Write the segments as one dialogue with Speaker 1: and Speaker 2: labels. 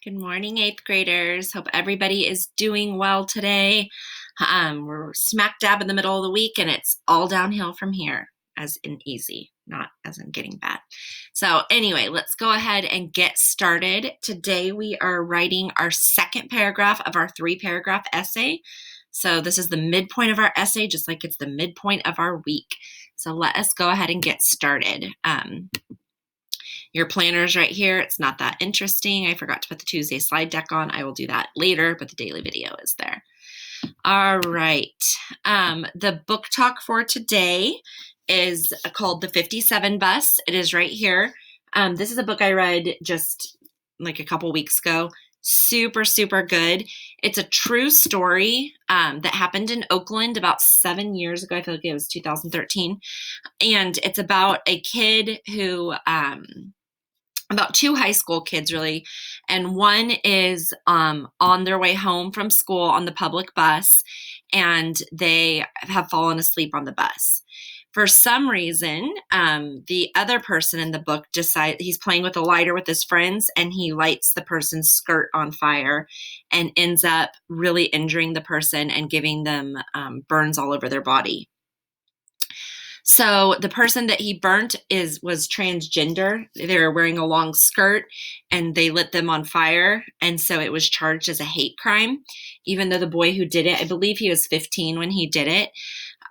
Speaker 1: Good morning, eighth graders. Hope everybody is doing well today. We're smack dab in the middle of the week, and it's all downhill from here, as in easy, not as in getting bad. So anyway, let's go ahead and get started. Today we are writing our second paragraph of our 3-paragraph essay. So this is the midpoint of our essay, just like it's the midpoint of our week. So let us go ahead and get started. Your planner's right here. It's not that interesting. I forgot to put the Tuesday slide deck on. I will do that later, but the daily video is there. All right. The book talk for today is called The 57 Bus. It is right here. This is a book I read just like a couple weeks ago. Super, super good. It's a true story that happened in Oakland about 7 years ago. I feel like it was 2013. And it's about a kid who... about 2 high school kids, really, and one is on their way home from school on the public bus, and they have fallen asleep on the bus. For some reason, the other person in the book decides he's playing with a lighter with his friends, and he lights the person's skirt on fire and ends up really injuring the person and giving them burns all over their body. So the person that he burnt was transgender. They were wearing a long skirt and they lit them on fire. And so it was charged as a hate crime, even though the boy who did it, I believe he was 15 when he did it.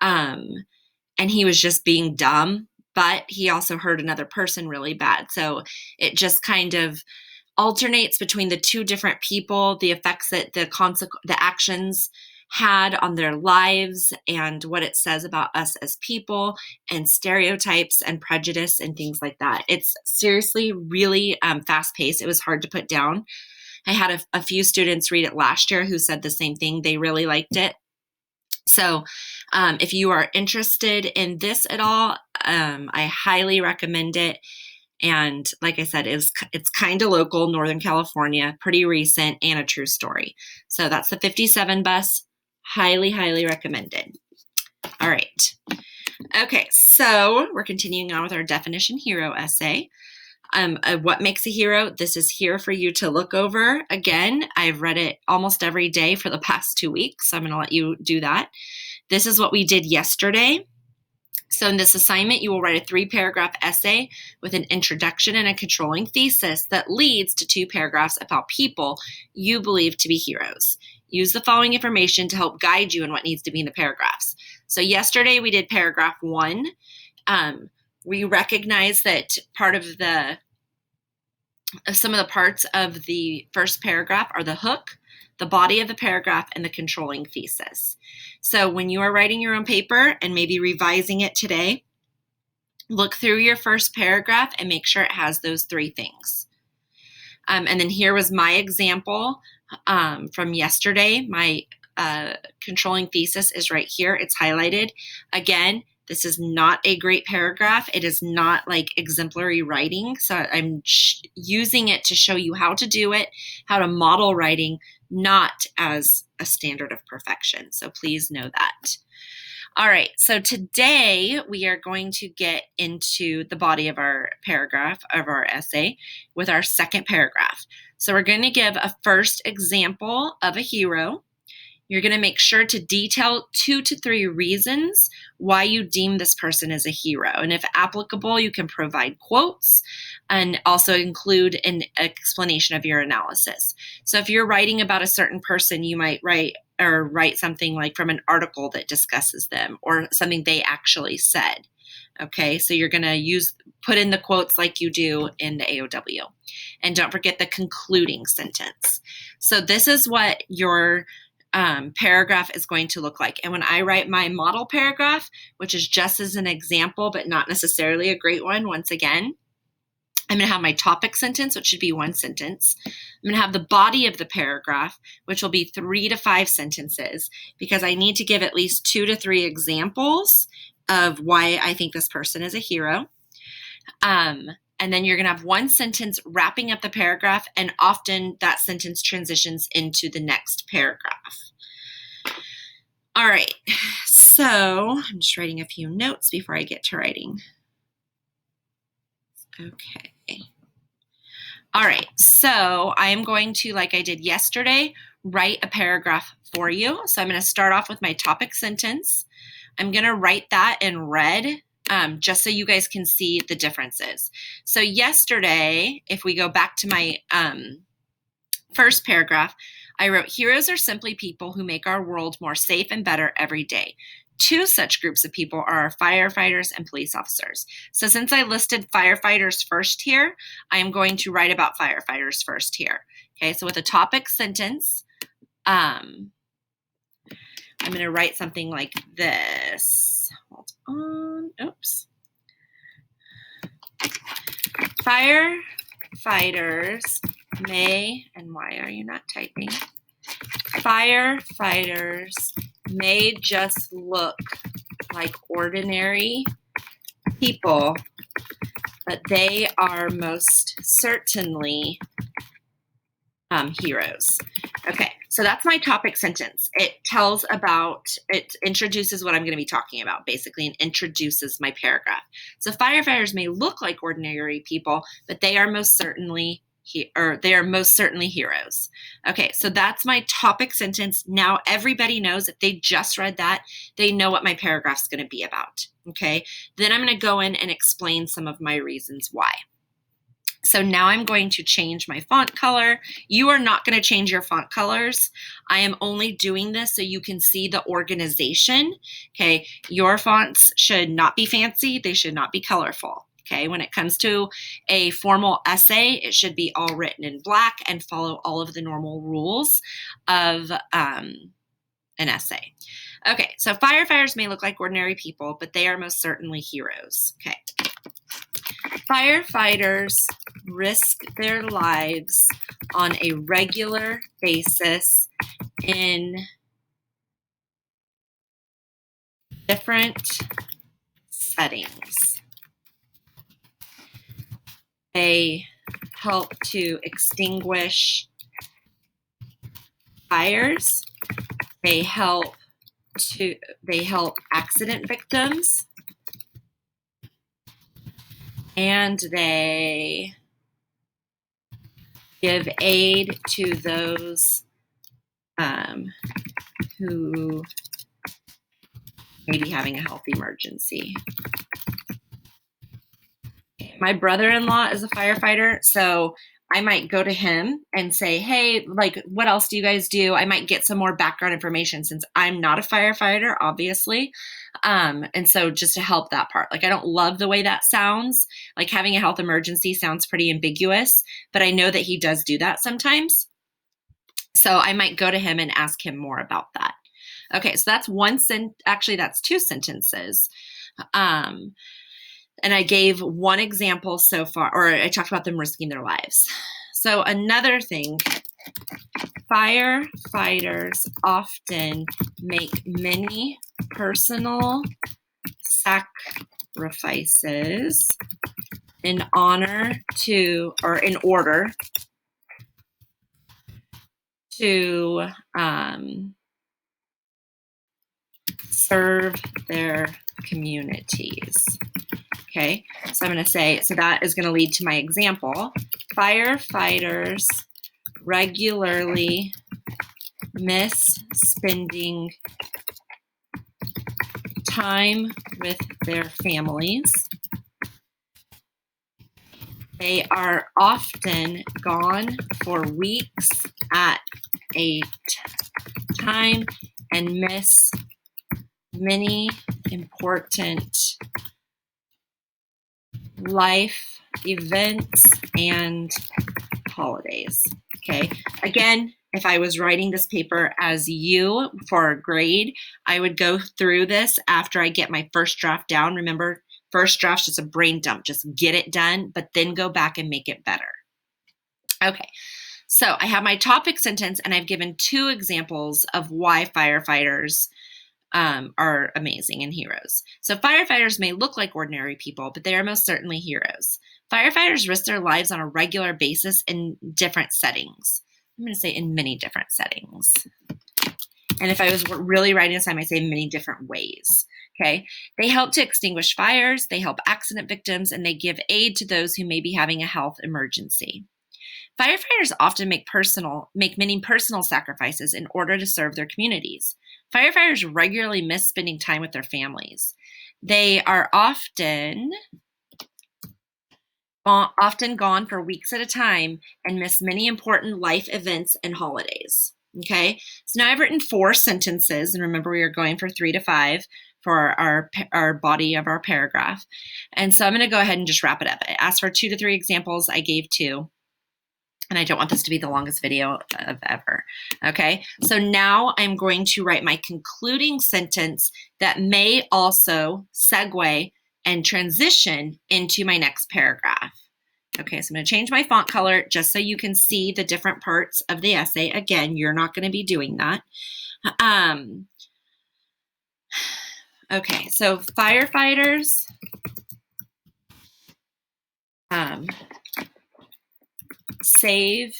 Speaker 1: And he was just being dumb, but he also hurt another person really bad. So it just kind of alternates between the 2 different people, the effects that the actions had on their lives and what it says about us as people and stereotypes and prejudice and things like that. It's seriously really fast-paced. It was hard to put down. I had a few students read it last year who said the same thing. They really liked it. So if you are interested in this at all, I highly recommend it. And like I said, it's kind of local, Northern California, pretty recent, and a true story. So that's the 57 Bus. Highly, highly recommended. All right. Okay, so we're continuing on with our definition hero essay. What makes a hero? This is here for you to look over. Again, I've read it almost every day for the past 2 weeks, so I'm going to let you do that. This is what we did yesterday. So in this assignment, you will write a 3-paragraph essay with an introduction and a controlling thesis that leads to 2 paragraphs about people you believe to be heroes. Use the following information to help guide you in what needs to be in the paragraphs. So yesterday we did paragraph 1. We recognize that some of the parts of the first paragraph are the hook, the body of the paragraph, and the controlling thesis. So when you are writing your own paper and maybe revising it today, look through your first paragraph and make sure it has those 3 things. And then here was my example from yesterday. My controlling thesis is right here. It's highlighted. Again, this is not a great paragraph. It is not like exemplary writing. So I'm using it to show you how to do it, how to model writing, not as a standard of perfection. So please know that. All right, so today we are going to get into the body of our paragraph, of our essay, with our second paragraph. So we're going to give a first example of a hero. You're going to make sure to detail 2 to 3 reasons why you deem this person as a hero. And if applicable, you can provide quotes and also include an explanation of your analysis. So if you're writing about a certain person, you might write something like from an article that discusses them or something they actually said. Okay, so you're going to put in the quotes like you do in the AOW. And don't forget the concluding sentence. So this is what your paragraph is going to look like. And when I write my model paragraph, which is just as an example, but not necessarily a great one, once again, I'm going to have my topic sentence, which should be 1 sentence. I'm going to have the body of the paragraph, which will be 3 to 5 sentences, because I need to give at least 2 to 3 examples of why I think this person is a hero. And then you're going to have 1 sentence wrapping up the paragraph, and often that sentence transitions into the next paragraph. All right, so I'm just writing a few notes before I get to writing. Okay. All right, so I am going to, like I did yesterday, write a paragraph for you. So I'm going to start off with my topic sentence. I'm going to write that in red, just so you guys can see the differences. So yesterday, if we go back to my first paragraph, I wrote, heroes are simply people who make our world more safe and better every day. Two such groups of people are our firefighters and police officers. So since I listed firefighters first here, I am going to write about firefighters first here. Okay, so with a topic sentence, I'm going to write something like this. Hold on. Oops. Firefighters may, and why are you not typing? Firefighters may just look like ordinary people, but they are most certainly heroes. Okay, so that's my topic sentence. It introduces what I'm going to be talking about, basically, and introduces my paragraph. So firefighters may look like ordinary people, but they are most certainly heroes. Okay, so that's my topic sentence. Now everybody knows, if they just read that, they know what my paragraph's going to be about. Okay, then I'm going to go in and explain some of my reasons why. So now I'm going to change my font color. You are not going to change your font colors. I am only doing this so you can see the organization. Okay, your fonts should not be fancy. They should not be colorful. Okay, when it comes to a formal essay, it should be all written in black and follow all of the normal rules of an essay. Okay, so firefighters may look like ordinary people, but they are most certainly heroes. Okay. Firefighters risk their lives on a regular basis in different settings. They help to extinguish fires. They help accident victims. And they give aid to those who may be having a health emergency. My brother-in-law is a firefighter, so I might go to him and say, hey, like, what else do you guys do? I might get some more background information since I'm not a firefighter, obviously. And so just to help that part, like, I don't love the way that sounds. Like, having a health emergency sounds pretty ambiguous, but I know that he does do that sometimes. So I might go to him and ask him more about that. Okay, so that's actually that's two sentences. And I gave one example so far, or I talked about them risking their lives. So another thing, firefighters often make many personal sacrifices in order to serve their communities. Okay, so I'm going to say, so that is going to lead to my example. Firefighters regularly miss spending time with their families. They are often gone for weeks at a time and miss many important life events and holidays. Okay, again, if I was writing this paper as you for a grade, I would go through this after I get my first draft down. Remember, first draft's just a brain dump. Just get it done, but then go back and make it better. Okay, so I have my topic sentence, and I've given two examples of why firefighters are amazing and heroes. So firefighters may look like ordinary people, but they are most certainly heroes. Firefighters risk their lives on a regular basis in different settings. I'm going to say in many different settings. And if I was really writing this, I might say many different ways. Okay. They help to extinguish fires, they help accident victims, and they give aid to those who may be having a health emergency. Firefighters often make many personal sacrifices in order to serve their communities. Firefighters regularly miss spending time with their families. They are often gone for weeks at a time and miss many important life events and holidays. Okay, so now I've written 4 sentences, and remember we are going for 3 to 5 for our body of our paragraph. And so I'm going to go ahead and just wrap it up. I asked for 2 to 3 examples. I gave 2. And I don't want this to be the longest video of ever. Okay, so now I'm going to write my concluding sentence that may also segue and transition into my next paragraph. Okay, so I'm going to change my font color just so you can see the different parts of the essay. Again, you're not going to be doing that. Okay, so firefighters save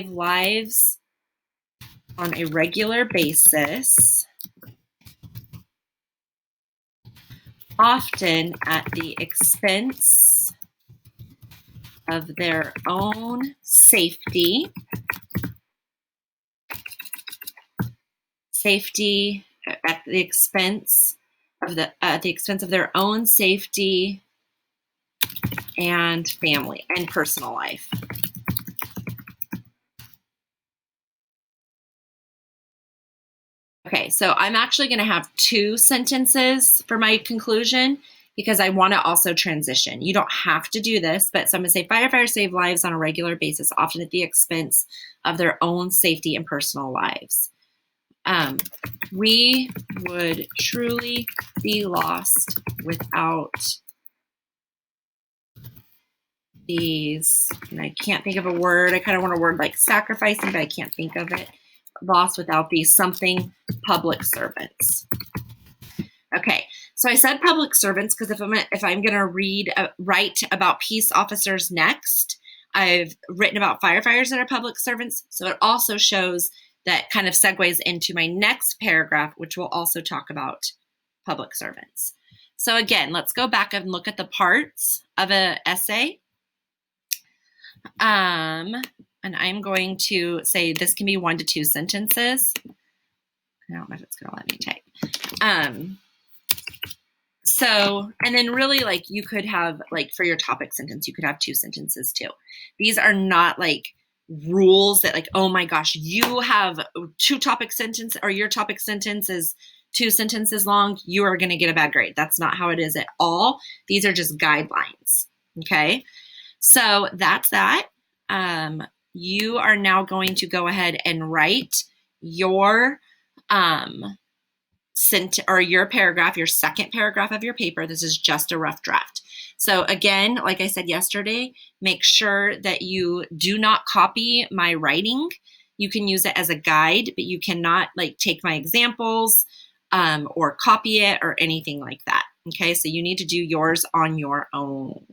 Speaker 1: lives on a regular basis, often at the expense of their own safety, at the expense of their own safety and family and personal life. Okay, so I'm actually going to have 2 sentences for my conclusion because I want to also transition. You don't have to do this, but so I'm going to say firefighters save lives on a regular basis, often at the expense of their own safety and personal lives. We would truly be lost without these, and I can't think of a word. I kind of want a word like sacrificing, but I can't think of it. Lost without these something public servants. Okay, so I said public servants because if I'm going to write about peace officers next, I've written about firefighters that are public servants. So it also shows that kind of segues into my next paragraph, which will also talk about public servants. So again, let's go back and look at the parts of an essay. And I'm going to say this can be 1 to 2 sentences. I don't know if it's going to let me type. So, and then really like you could have like for your topic sentence, you could have 2 sentences too. These are not like rules that like, oh my gosh, you have 2 topic sentences or your topic sentence is 2 sentences long, you are going to get a bad grade. That's not how it is at all. These are just guidelines. Okay. So that's that. You are now going to go ahead and write your your paragraph, your second paragraph of your paper. This is just a rough draft. So again, like I said yesterday, make sure that you do not copy my writing. You can use it as a guide, but you cannot like take my examples or copy it or anything like that. Okay, so you need to do yours on your own.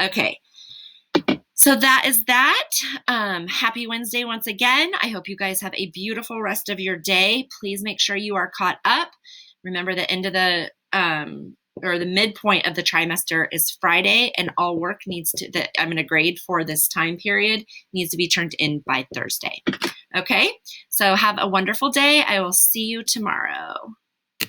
Speaker 1: Okay. So that is that. Happy Wednesday once again. I hope you guys have a beautiful rest of your day. Please make sure you are caught up. Remember the end of the midpoint of the trimester is Friday, and all work that I'm going to grade for this time period needs to be turned in by Thursday. Okay, so have a wonderful day. I will see you tomorrow.